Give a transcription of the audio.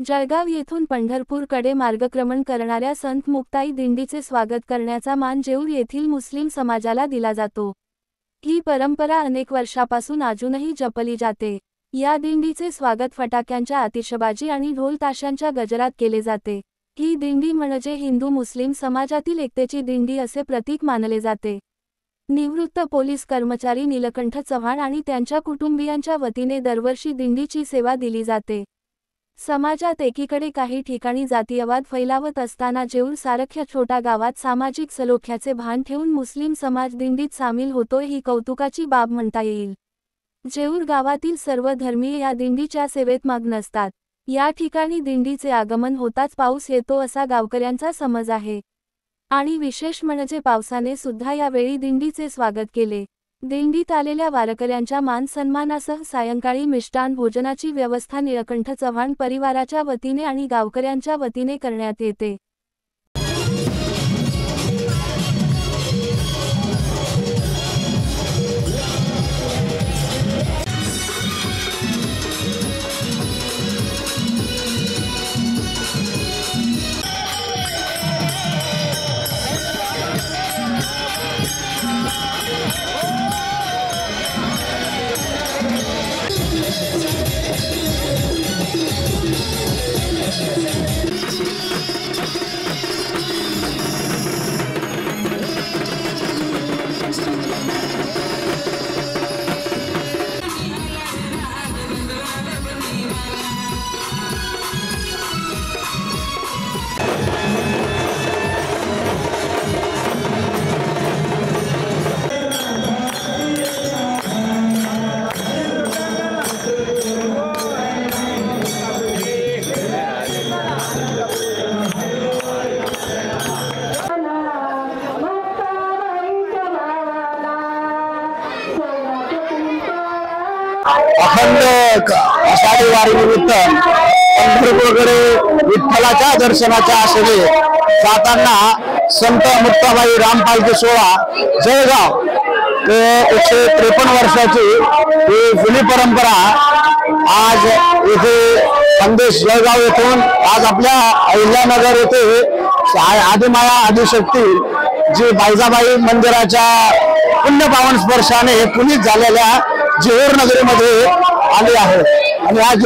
जळगाव येथून पंढरपूरकडे मार्गक्रमण करणाऱ्या संत मुक्ताई दिंडीचे स्वागत करण्याचा मान जेऊर येथील मुस्लिम समाजाला दिला जातो। ही परंपरा अनेक वर्षापासून अजूनही जपली जाते। या दिंडीचे स्वागत फटाक्यांच्या आतिषबाजी आणि ढोल ताशांच्या गजरात केले जाते। ही दिंडी म्हणजे हिंदू मुस्लिम समाजातील एकतेची दिंडी असे प्रतीक मानले जाते। निवृत्त पोलीस कर्मचारी नीलकंठ चव्हाण आणि त्यांच्या कुटुंबियांच्या वतीने दरवर्षी दिंडीची सेवा दिली जाते। समाजात एकीकडे काही ठिकाणी जातीयवाद फैलावत असताना जेऊर सारख्या छोट्या गावात सामाजिक सलोख्याचे भान ठेवून मुस्लिम समाज दिंडीत सामील होतोय ही कौतुकाची बाब म्हणता येईल। जेऊर गावातील सर्व धर्मीय या दिंडीच्या सेवेत मग्न असतात। या ठिकाणी दिंडीचे आगमन होताच पाऊस येतो असा गावकऱ्यांचा समज आहे आणि विशेष म्हणजे पावसाने सुद्धा यावेळी दिंडीचे स्वागत केले। दिंडीत आलेल्या वारकऱ्यांच्या मान सन्मानासह सायंकाळी मिष्टान भोजनाची व्यवस्था नीलकंठ चव्हाण परिवाराच्या वतीने आणि गावकऱ्यांच्या वतीने करण्यात येते। अखंड आषाढी वारीनिमित्त पंढरपूरकडे विठ्ठलाच्या दर्शनाच्या आशेने जाताना संत मुक्ताबाई रामपालखी सोहळा जळगाव 153 वर्षाची ही जुनी परंपरा आज येथे संदेश जळगाव येथून आज आपल्या अहिल्यानगर येथे आदिमाया आदिशक्ती जी बायजाबाई मंदिराच्या पुण्यपावन स्पर्शाने पुनीत झालेल्या जेऊर नगरीमध्ये आली आहे आणि आज